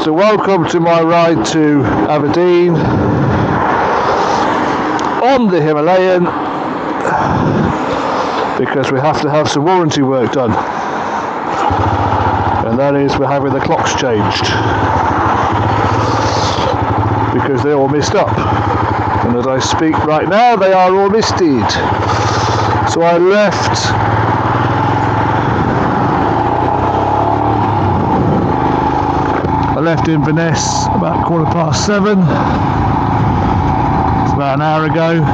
So welcome to my ride to Aberdeen on the Himalayan, because we have to have some warranty work done, and that is we're having the clocks changed because they're all messed up, and as I speak right now they are all misted. So I left Inverness about 7:15. It's about an hour ago,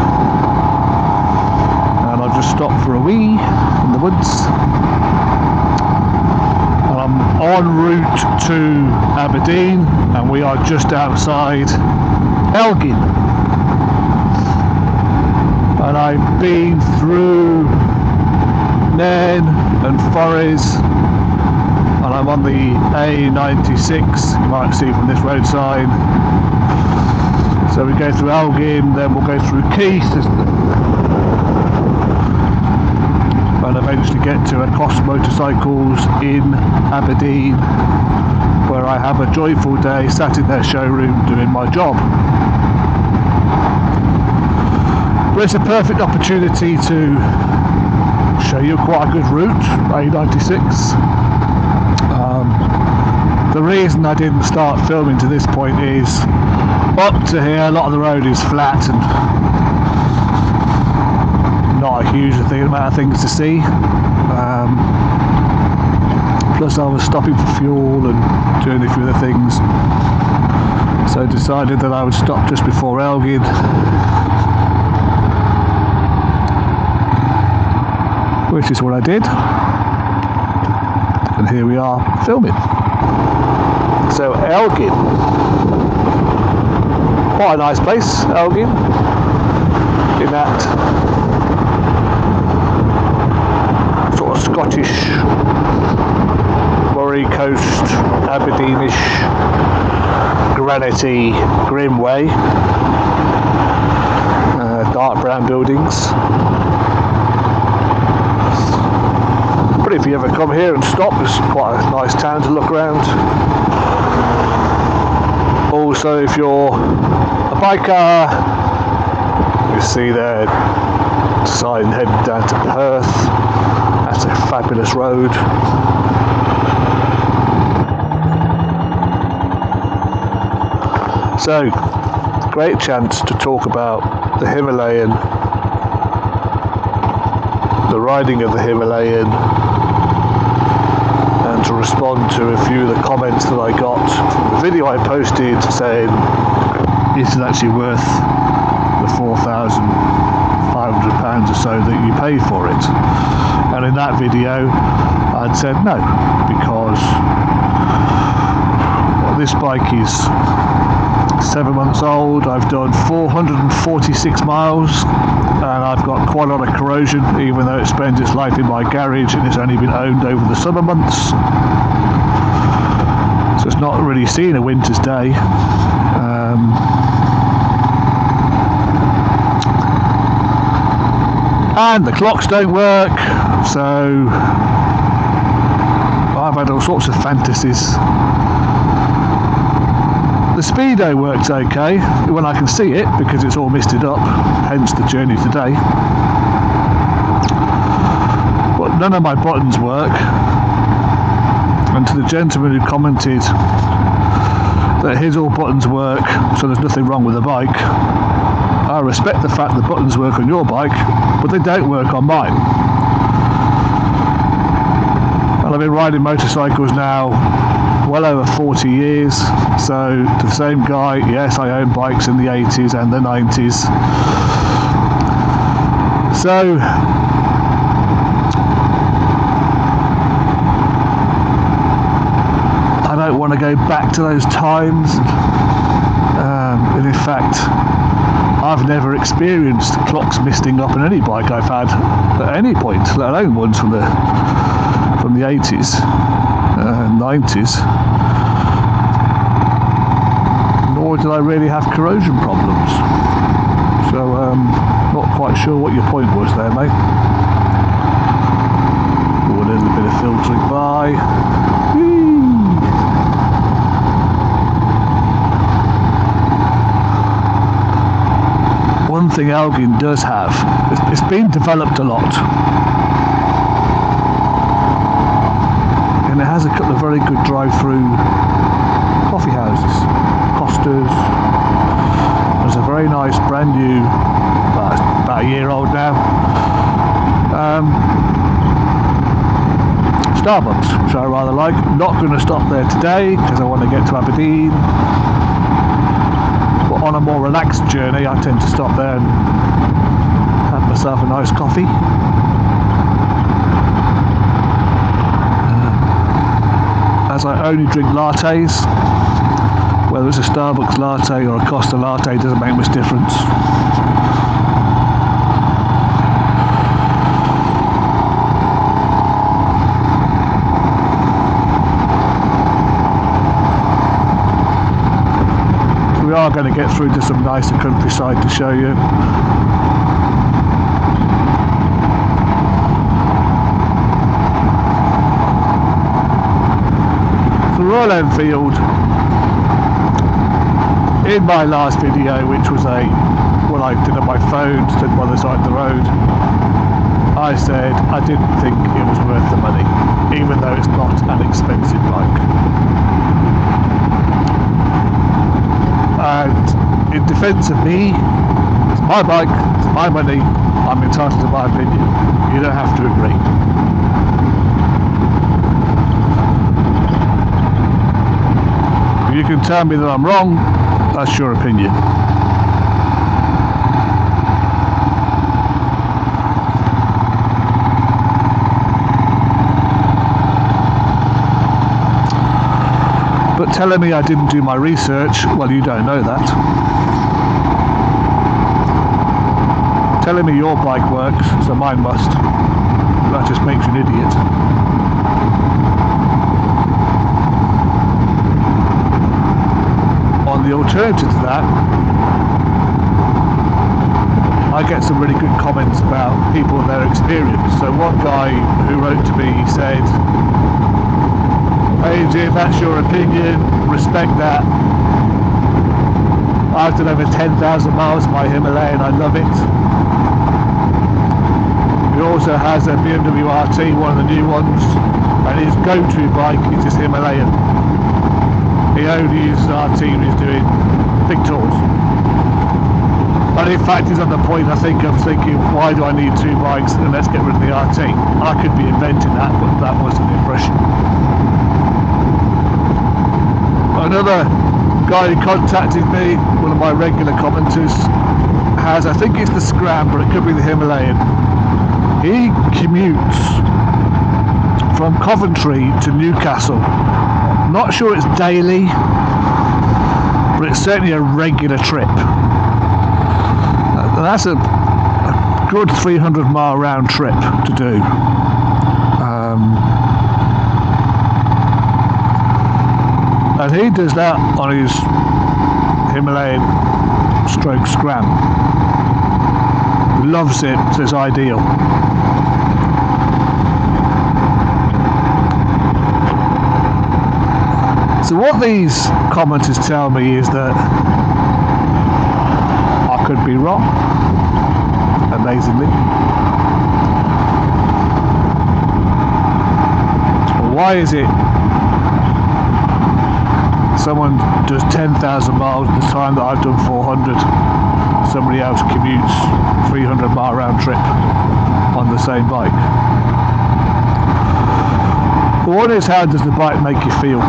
and I've just stopped for a wee in the woods, and I'm en route to Aberdeen, and we are just outside Elgin, and I've been through Nairn and Forres, and I'm on the A96, you might see from this road sign. So we go through Elgin, then we'll go through Keith, and eventually get to Across Motorcycles in Aberdeen, where I have a joyful day sat in their showroom doing my job. But it's a perfect opportunity to show you quite a good route, A96. The reason I didn't start filming to this point is up to here a lot of the road is flat and not a huge amount of things to see. Plus I was stopping for fuel and doing a few other things, so I decided that I would stop just before Elgin, which is what I did, and here we are filming. So Elgin, quite a nice place, Elgin, in that sort of Scottish, Moray coast, Aberdeenish, granity, grim way, dark brown buildings. But if you ever come here and stop, it's quite a nice town to look around. Also, if you're a biker, you see their sign heading down to Perth. That's a fabulous road. So, great chance to talk about the Himalayan, the riding of the Himalayan, and to respond to a few of the comments that I got from the video I posted saying this is actually worth the £4,500 or so that you pay for it. And in that video I'd said no, because this bike is 7 months old. I've done 446 miles, and I've got quite a lot of corrosion, even though it spends its life in my garage and it's only been owned over the summer months, so it's not really seen a winter's day. And the clocks don't work, so I've had all sorts of fantasies. The speedo works okay when I can see it, because it's all misted up, hence the journey today. But none of my buttons work. And to the gentleman who commented that his all buttons work, so there's nothing wrong with the bike, I respect the fact that buttons work on your bike, but they don't work on mine. And I've been riding motorcycles now well over 40 years, so to the same guy, yes, I own bikes in the 80s and the 90s. So I don't want to go back to those times, and in fact I've never experienced clocks misting up on any bike I've had at any point, let alone ones from the 80s and 90s. Nor did I really have corrosion problems. So not quite sure what your point was there, mate. Ooh, a little bit of filtering by. Whee! thing Elgin does have. It's been developed a lot. And it has a couple of very good drive-through coffee houses. Costa's. There's a very nice brand new, well, it's about a year old now, Starbucks, which I rather like. Not going to stop there today because I want to get to Aberdeen. But on a more relaxed journey, I tend to stop there and have myself a nice coffee. As I only drink lattes, whether it's a Starbucks latte or a Costa latte doesn't make much difference. We are going to get through to some nicer countryside to show you. So Royal Enfield, in my last video, which was what I did on my phone, stood by the side of the road, I said I didn't think it was worth the money, even though it's not an expensive bike. And in defence of me, it's my bike, it's my money, I'm entitled to my opinion. You don't have to agree. You can tell me that I'm wrong, that's your opinion. But telling me I didn't do my research, well, you don't know that. Telling me your bike works, so mine must, that just makes you an idiot. On the alternative to that, I get some really good comments about people and their experience. So one guy who wrote to me said, "Hey Jim, that's your opinion, respect that. I've done over 10,000 miles of my Himalayan, I love it." He also has a BMW RT, one of the new ones, and his go-to bike is his Himalayan. He only uses RT when he's doing big tours. And in fact, he's on the point, I think, of thinking, why do I need two bikes, and let's get rid of the RT. I could be inventing that, but that wasn't the impression. Another guy who contacted me, one of my regular commenters, has, I think it's the Scram, but it could be the Himalayan. He commutes from Coventry to Newcastle. Not sure it's daily, but it's certainly a regular trip. And that's a good 300-mile round trip to do. And he does that on his Himalayan stroke Scram. Loves it, it's ideal. So what these commenters tell me is that I could be wrong, amazingly. Why is it someone does 10,000 miles at the time that I've done 400, somebody else commutes 300-mile round trip on the same bike? Well, one is, how does the bike make you feel?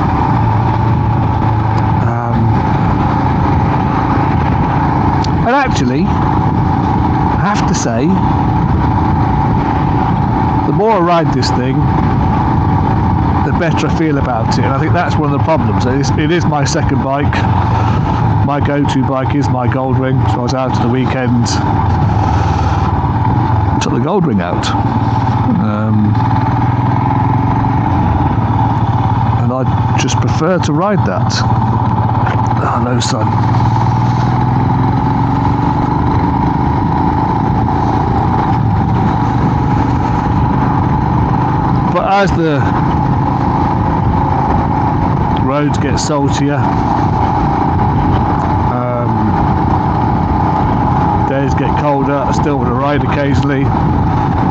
And actually, I have to say, the more I ride this thing, the better I feel about it. And I think that's one of the problems. It is my second bike. My go-to bike is my Goldwing. So I was out at the weekend, took the Goldwing out. And I just prefer to ride that. Oh no, son. But as the roads get saltier, day days get colder, I still want to ride occasionally.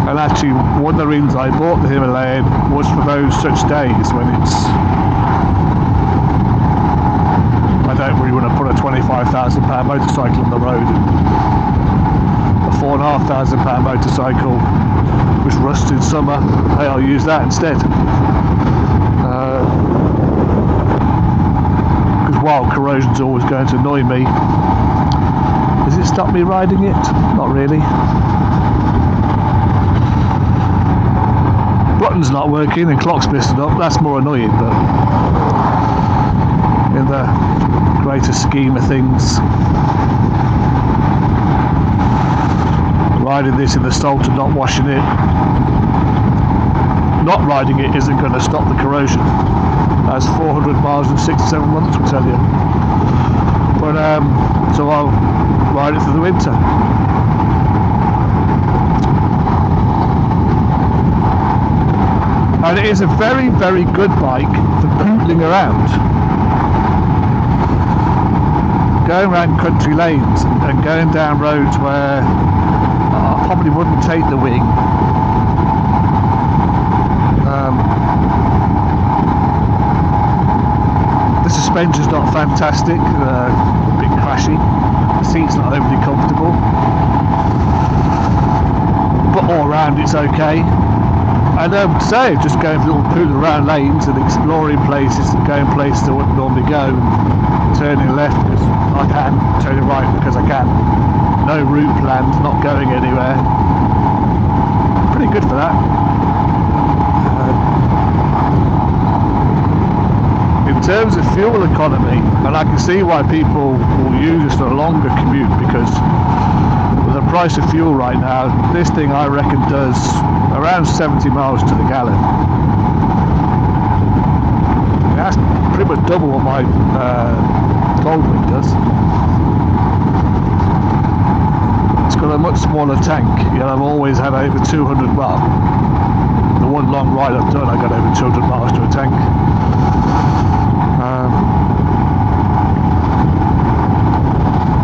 And actually, one of the reasons I bought the Himalayan was for those such days when I don't really want to put a £25,000 motorcycle on the road and a £4,500 motorcycle which rusts in summer. Hey, I'll use that instead. Because while corrosion's always going to annoy me, does it stop me riding it? Not really. Button's not working and clock's messing up. That's more annoying, but in the greater scheme of things, riding this in the salt and not washing it, not riding it isn't going to stop the corrosion. That's 400 miles in 6 to 7 months will tell you. But so I'll ride it through the winter. And it is a very, very good bike for pootling around. Going around country lanes and going down roads where I probably wouldn't take the wing. The suspension's not fantastic, a bit crashy. The seat's not overly comfortable. But all around it's okay. And say, just going for little pooling around lanes and exploring places and going places I wouldn't normally go, and turning left because I can, turning right because I can. No route planned, not going anywhere. Pretty good for that. In terms of fuel economy, and I can see why people will use this for a longer commute, because with the price of fuel right now, this thing I reckon does around 70 miles to the gallon. That's pretty much double what my Goldwing does. It's got a much smaller tank, yet I've always had over 200, well, the one long ride I've done I got over 200 miles to a tank.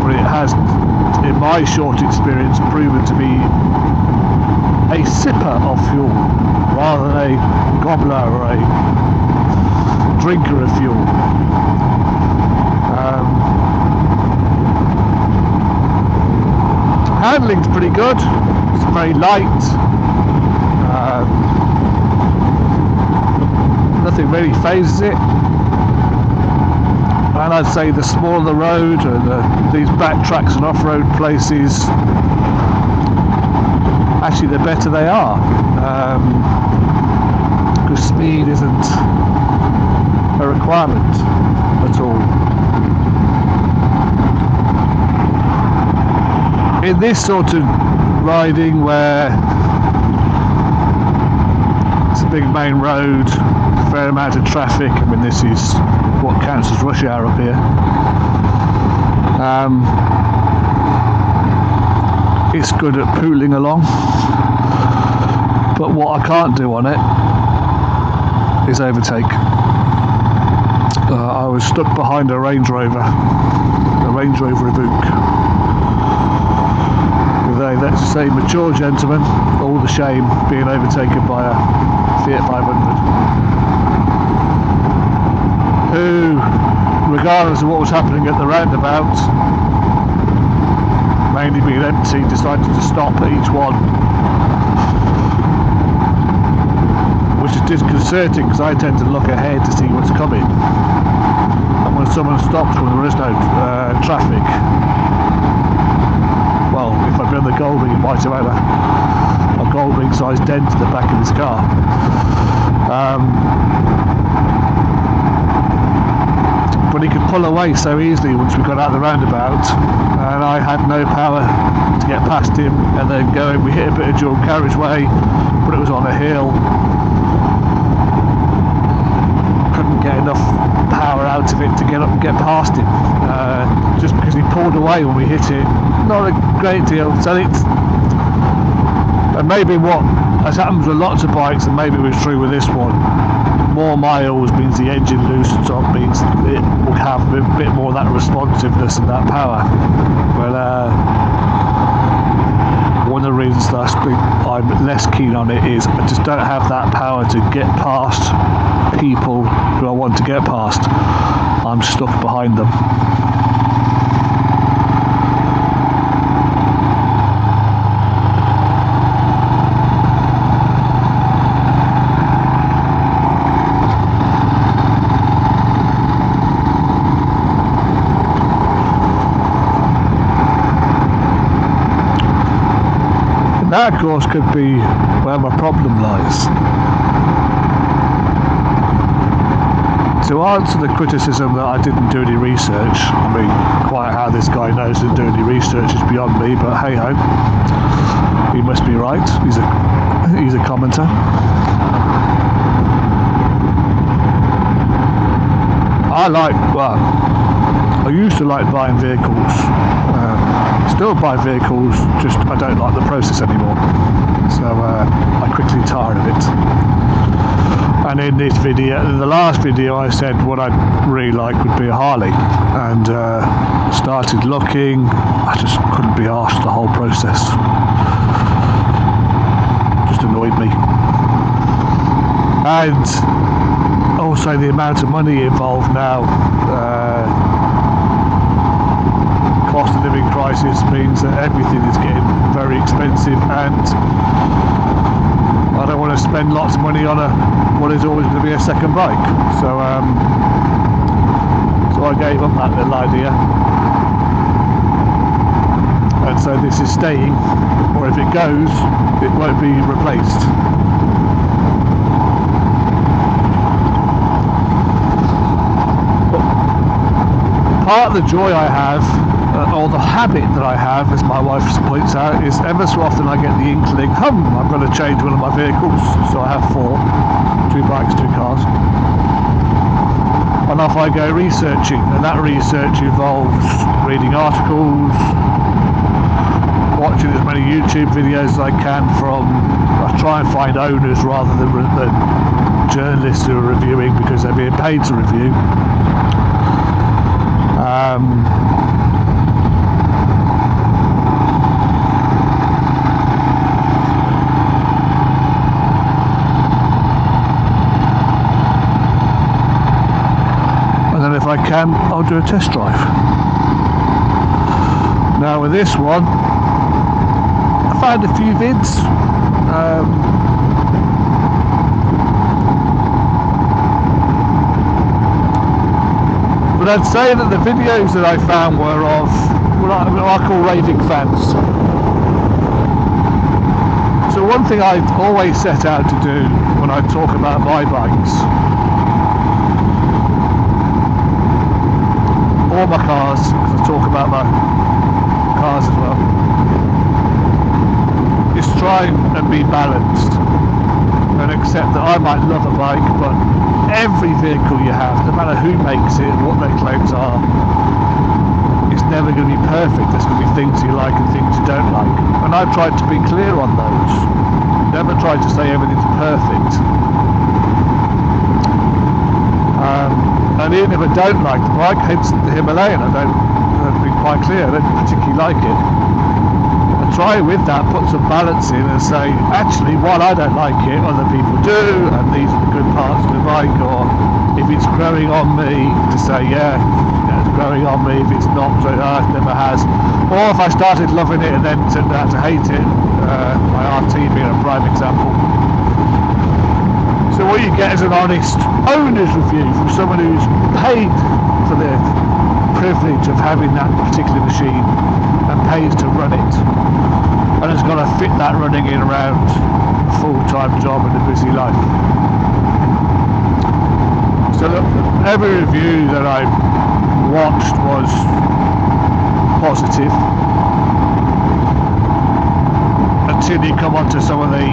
But it has, in my short experience, proven to be a sipper of fuel rather than a gobbler or a drinker of fuel. Handling's pretty good. It's very light. Nothing really phases it. And I'd say the smaller the road and these back tracks and off-road places, actually the better they are, because speed isn't a requirement at all. In this sort of riding where it's a big main road, a fair amount of traffic, I mean this is what counts as rush hour up here, it's good at pooling along. But what I can't do on it is overtake. I was stuck behind a Range Rover Evoque, with a, let's say, mature gentleman, all the shame being overtaken by a Fiat 500, who, regardless of what was happening at the roundabout, mainly being empty, decided to stop at each one, which is disconcerting because I tend to look ahead to see what's coming, and when someone stops when there is no traffic, well, if I'd been the Goldwing, it might have had a Goldwing sized dent in the back of his car. But he could pull away so easily once we got out of the roundabout, and I had no power to get past him and then go. We hit a bit of dual carriageway, but it was on a hill. Couldn't get enough power out of it to get up and get past him, just because he pulled away when we hit it. Not a great deal. So it's, and maybe what has happened with lots of bikes, and maybe it was true with this one, more miles means the engine loosens up, means it will have a bit more of that responsiveness and that power. But reasons that I'm less keen on it is I just don't have that power to get past people who I want to get past. I'm stuck behind them. That, of course, could be where my problem lies. To answer the criticism that I didn't do any research, I mean, quite how this guy knows to do any research is beyond me, but hey ho, he must be right. He's a commenter. I used to like buying vehicles. Still buy vehicles, just I don't like the process anymore. So I quickly tire of it. And in this video, in the last video, I said what I'd really like would be a Harley, and started looking. I just couldn't be arsed the whole process. Just annoyed me. And also the amount of money involved now. Cost of living crisis means that everything is getting very expensive, and I don't want to spend lots of money on what is always going to be a second bike. So I gave up that little idea, and so this is staying, or if it goes, it won't be replaced. But part of the joy I have, or the habit that I have, as my wife points out, is ever so often I get the inkling, I'm going to change one of my vehicles. So I have 4, 2 bikes, 2 cars. And off I go researching, and that research involves reading articles, watching as many YouTube videos as I can I try and find owners rather than journalists who are reviewing, because they're being paid to review. If I can, I'll do a test drive. Now with this one, I found a few vids. But I'd say that the videos that I found were of what I call raving fans. So one thing I always set out to do when I talk about my bikes, or my cars, because I talk about my cars as well, is try and be balanced and accept that I might love a bike, but every vehicle you have, no matter who makes it and what their claims are, it's never going to be perfect. There's going to be things you like and things you don't like, and I've tried to be clear on those. Never tried to say everything's perfect. And even if I don't like the bike, hence the Himalayan, I've been quite clear, I don't particularly like it. I try with that, put some balance in and say, actually, while I don't like it, other people do, and these are the good parts of the bike, or if it's growing on me, to say, yeah, it's growing on me. If it's not, so it never has. Or if I started loving it and then turned out to hate it, my RT being a prime example. So what you get is an honest owner's review from someone who's paid for the privilege of having that particular machine and pays to run it, and has got to fit that running in around a full-time job and a busy life. So every review that I watched was positive, until you come on to some of the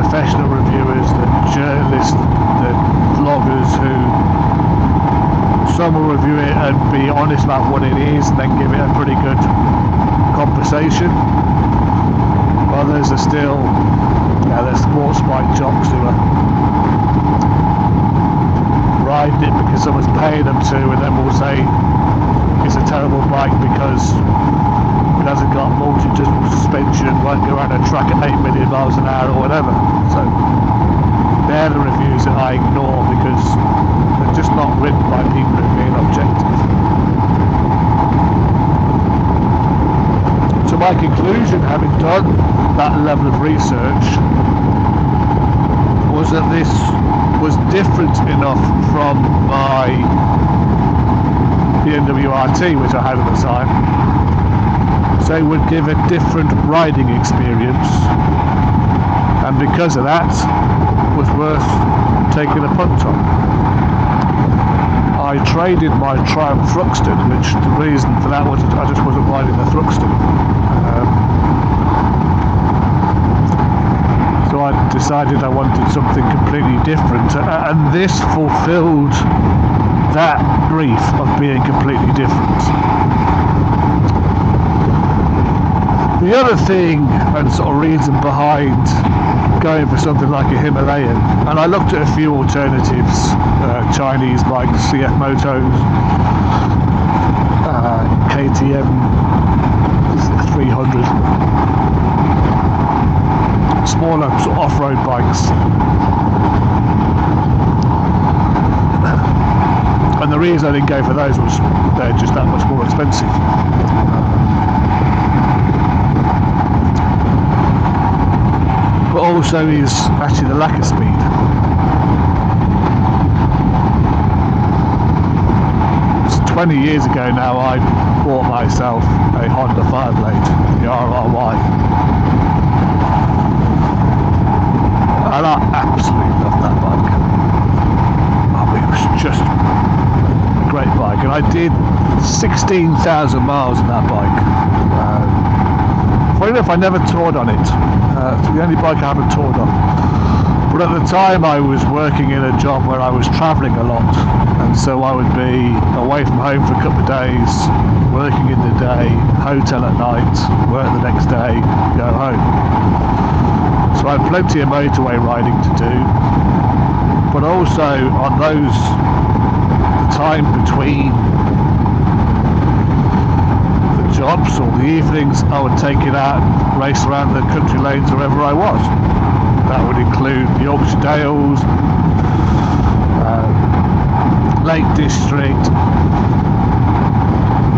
professional reviewers, the journalists, the vloggers, who some will review it and be honest about what it is and then give it a pretty good conversation. Others are still, they're sports bike jocks who are riding it because someone's paying them to, and then will say it's a terrible bike because It hasn't got multi-disc suspension, won't go around a track at 8 million miles an hour or whatever. So they're the reviews that I ignore because they're just not written by people who are being objective. So my conclusion, having done that level of research, was that this was different enough from my BMW RT, which I had at the time, so it would give a different riding experience, and because of that was worth taking a punt on. I traded my Triumph Thruxton, which the reason for that was I just wasn't riding the Thruxton. So I decided I wanted something completely different, and this fulfilled that brief of being completely different. The other thing and sort of reason behind going for something like a Himalayan, and I looked at a few alternatives, Chinese bikes, CF Motos, KTM 300, smaller sort of off-road bikes. And the reason I didn't go for those was they're just that much more expensive. But also is actually the lack of speed. So 20 years ago now I bought myself a Honda Fireblade, the RRY. And I absolutely love that bike. It was just a great bike, and I did 16,000 miles on that bike. Funny enough, I never toured on it. It's the only bike I haven't toured on. But at the time I was working in a job where I was travelling a lot, and so I would be away from home for a couple of days, working in the day, hotel at night, work the next day, go home. So I had plenty of motorway riding to do, but also on those time between the jobs or the evenings, I would take it out, race around the country lanes wherever I was. That would include the Yorkshire Dales, Lake District,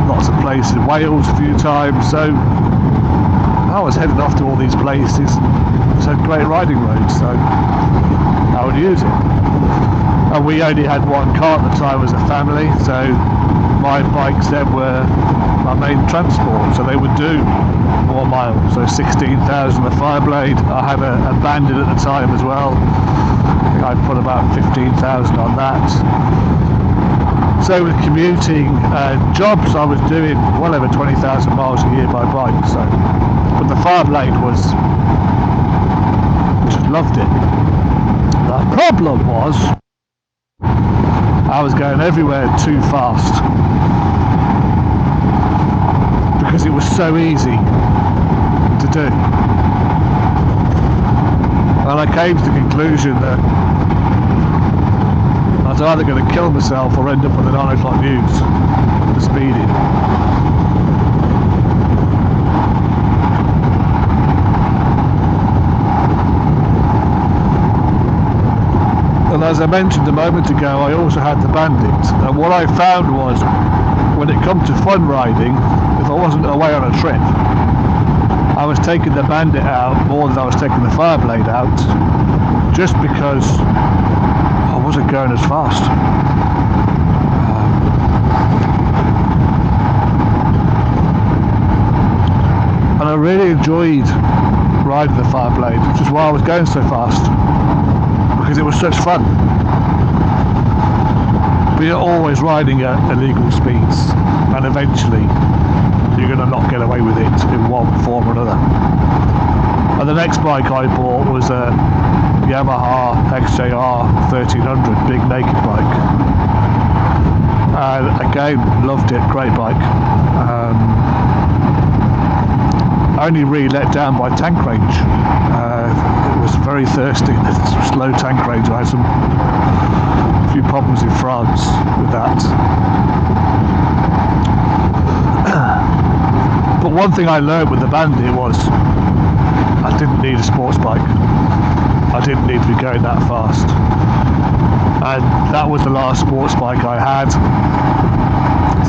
lots of places, Wales a few times. So I was heading off to all these places, and had great riding roads, so I would use it. And we only had one car at the time as a family, so my bikes then were my main transport, so they would do more miles. So 16,000 a Fireblade. I had a Bandit at the time as well. I put about 15,000 on that. So with commuting jobs, I was doing well over 20,000 miles a year by bike. So, but the Fireblade was, just loved it. The problem was I was going everywhere too fast because it was so easy to do. And I came to the conclusion that I was either going to kill myself or end up with a 9 o'clock news for speeding. And as I mentioned a moment ago, I also had the Bandit. And what I found was, when it come to fun riding, if I wasn't away on a trip, I was taking the Bandit out more than I was taking the Fireblade out, just because I wasn't going as fast. And I really enjoyed riding the Fireblade, which is why I was going so fast, because it was such fun. But you're always riding at illegal speeds, and eventually you're going to not get away with it in one form or another. And the next bike I bought was a Yamaha XJR 1300 big naked bike, and again loved it, great bike. Only really let down by tank range. It was very thirsty, slow tank range. I had a few problems in France with that. But But one thing I learned with the Bandit was I didn't need a sports bike. I didn't need to be going that fast. And that was the last sports bike I had.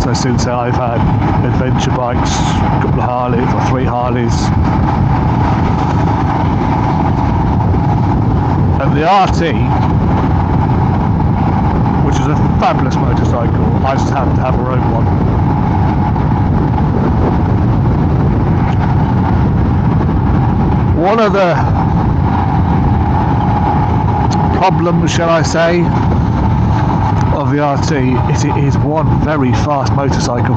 So since then I've had adventure bikes, a couple of Harleys or 3 Harleys. And the RT, which is a fabulous motorcycle, I just happened to have a road one. One of the problems, shall I say, of the RT is it is one very fast motorcycle.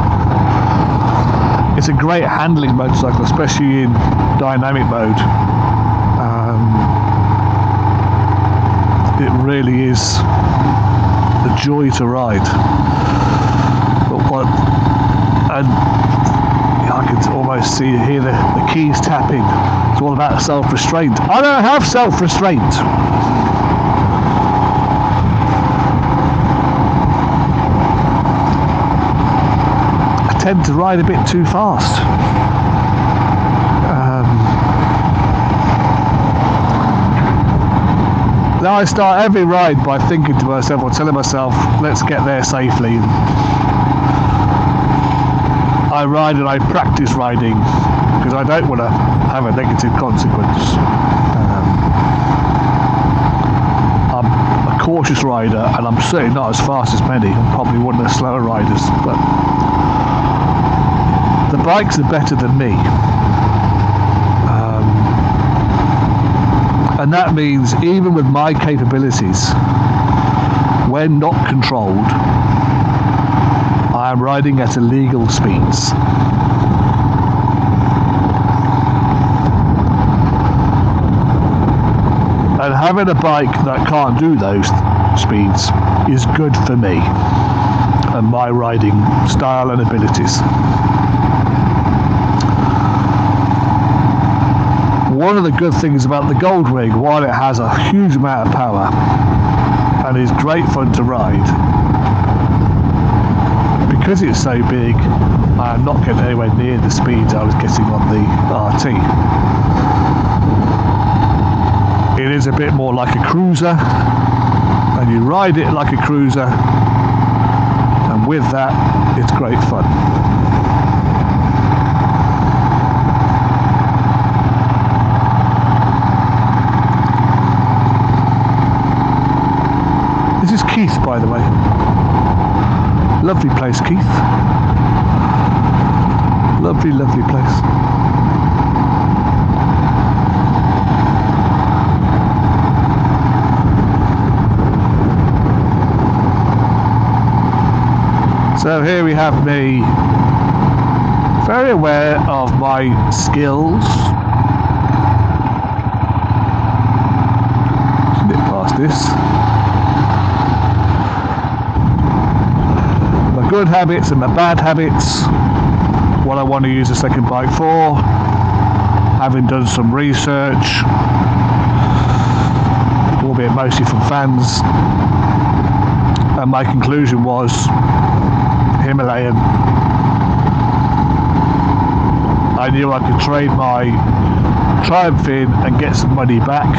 It's a great handling motorcycle, especially in dynamic mode. It really is a joy to ride. And I can almost hear the keys tapping. It's all about self-restraint. I don't have self-restraint. I tend to ride a bit too fast. Now I start every ride by thinking to myself or telling myself, let's get there safely. I ride and I practice riding because I don't want to have a negative consequence. I'm a cautious rider and I'm certainly not as fast as many. I'm probably one of the slower riders, but the bikes are better than me. And that means even with my capabilities, when not controlled, I am riding at illegal speeds. And having a bike that can't do those speeds is good for me and my riding style and abilities. One of the good things about the Goldwing, while it has a huge amount of power and is great fun to ride, because it's so big, I am not getting anywhere near the speeds I was getting on the RT. It is a bit more like a cruiser, and you ride it like a cruiser, and with that, it's great fun. This is Keith, by the way. Lovely place, Keith. Lovely, lovely place. So here we have me, very aware of my skills. Nip past this. Good habits and my bad habits, what I want to use a second bike for, having done some research, albeit mostly from fans, and my conclusion was Himalayan. I knew I could trade my Triumph in and get some money back,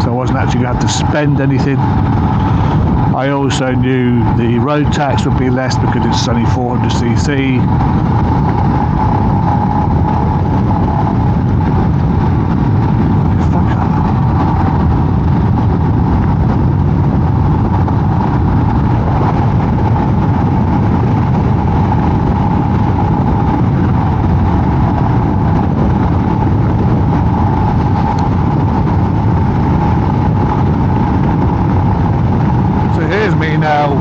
so I wasn't actually going to have to spend anything. I also knew the road tax would be less because it's only 400cc. Now,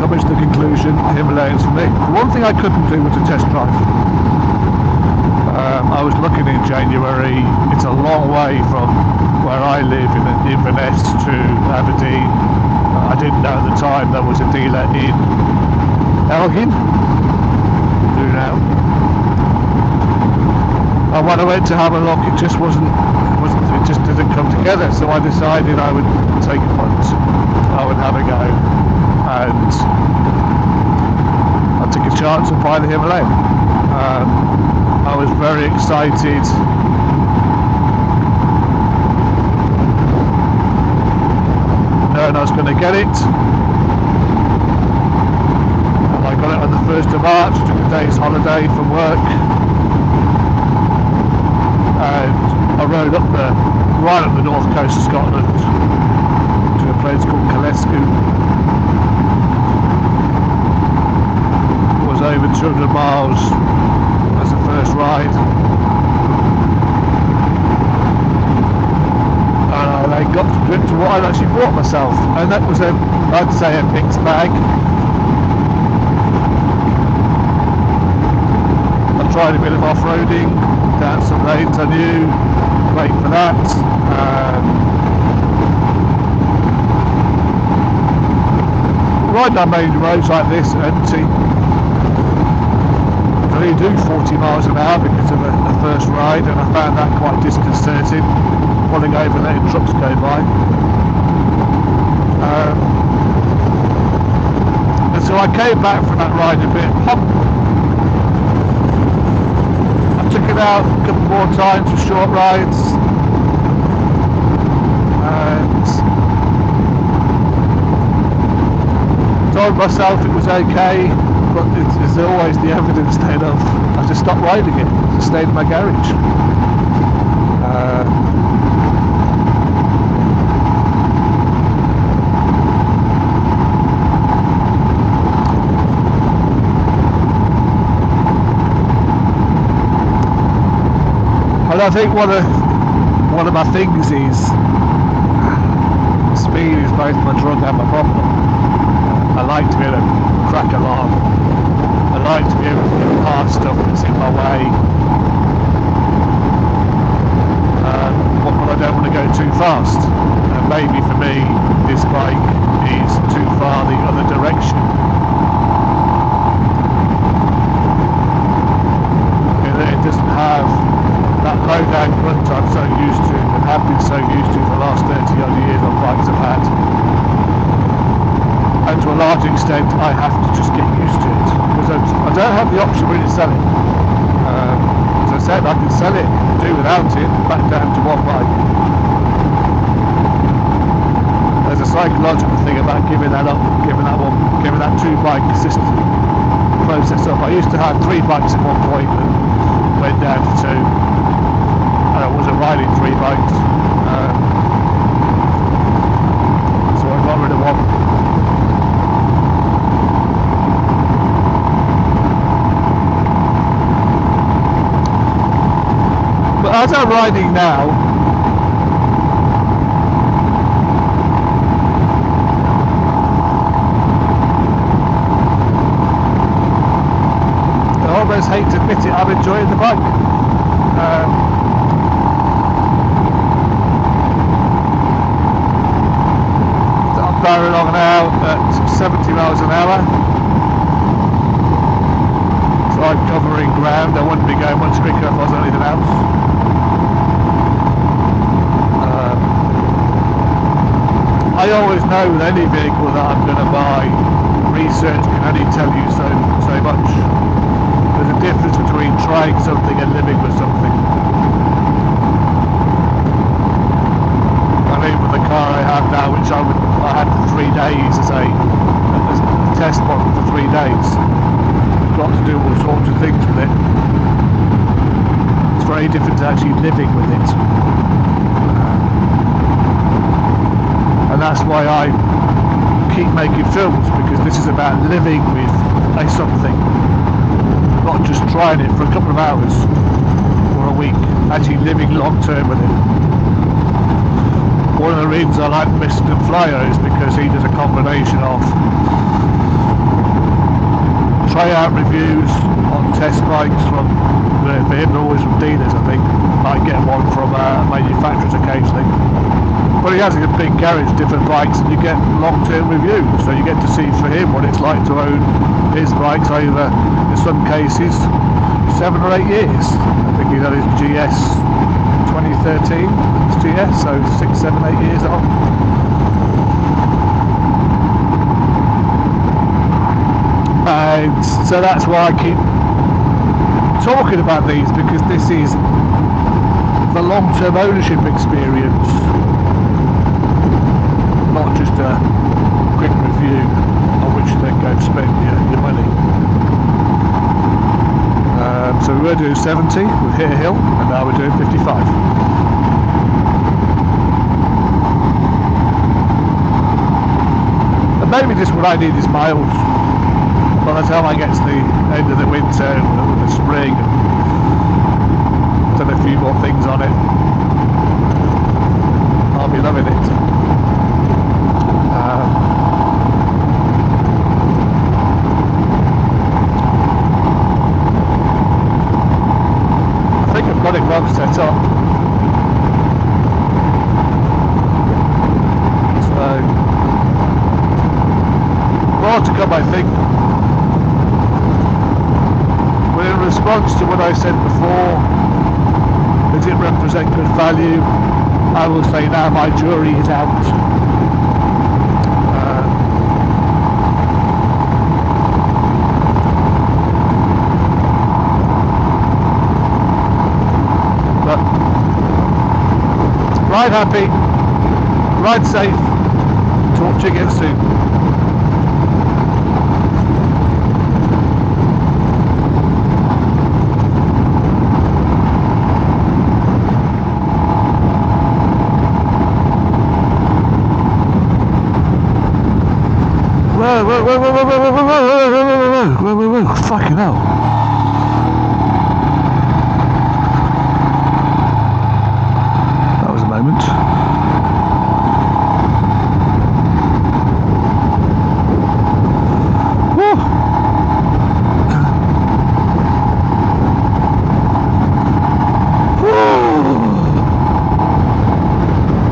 coming to the conclusion, Himalayans for me. One thing I couldn't do was a test drive. I was looking in January. It's a long way from where I live in Inverness to Aberdeen. I didn't know at the time there was a dealer in Elgin. Do now. And when I went to have a look, it just it just didn't come together. So I decided I would take a punt. I would have a go and I took a chance of buying the Himalayan. I was very excited. Knowing I was going to get it. And I got it on the 1st of March, took a day's holiday from work. And I rode right up the north coast of Scotland to a place called Kalesku. It was over 200 miles as the first ride. And I got to grip to what I'd actually bought myself, and that was I'd say a mixed bag. I tried a bit of off-roading down some lanes I knew, great for that. Riding on main roads like this, empty. I only do 40 miles an hour because of the first ride, and I found that quite disconcerting, pulling over and letting trucks go by. And so I came back from that ride a bit pumped. I took it out a couple more times for short rides, and told myself it was okay, but there's always the evidence then of I just stopped riding it, just stayed in my garage. And I think one of my things is speed is both my drug and my problem. I like to be able to crack along. I like to be able to get past stuff that's in my way. But I don't want to go too fast. And maybe for me, this bike is too far the other direction. It doesn't have that low down grunt I'm so used to and have been so used to for the last 30 odd years on bikes I've had. And to a large extent I have to just get used to it, because I don't have the option really to sell it. As I said, I can sell it, do without it, back down to one bike. There's a psychological thing about giving that up, giving that two bike system process up. I used to have 3 bikes at one point and went down to 2. I wasn't riding 3 bikes, so I got rid of one. But as I'm riding now, I almost hate to admit it, I'm enjoying the bike. I'm driving along now at 70 miles an hour. So I'm covering ground. I wouldn't be going much quicker if I was anything else. I always know with any vehicle that I'm going to buy, research can only tell you so much. There's a difference between trying something and living with something. I mean, with the car I have now, which I had for 3 days as a test model for 3 days, got to do all sorts of things with it. It's very different to actually living with it. And that's why I keep making films, because this is about living with a something, not just trying it for a couple of hours or a week, actually living long term with it. One of the reasons I like Mr. Flyer is because he does a combination of try-out reviews on test bikes from they're always from dealers, I think. Might get one from manufacturers occasionally. But he has a big garage, different bikes, and you get long-term reviews. So you get to see for him what it's like to own his bikes over, in some cases, 7 or 8 years. I think he's had his GS 2013, his GS, so 6, 7, 8 years old. And So that's why I keep talking about these, because this is the long-term ownership experience, not just a quick review on which you then go to spend your money. So we were doing 70, we've hit a hill, and now we're doing 55. And maybe just what I need is miles. By the time I get to the end of the winter and the spring, and done a few more things on it, I'll be loving it. I think I've got it well set up. So, more to come, I think. But in response to what I said before, does it represent good value? I will say now my jury is out. But ride happy, ride safe, talk to you again soon. Whoa, whoa, whoa, whoa, whoa, whoa, whoa, whoa.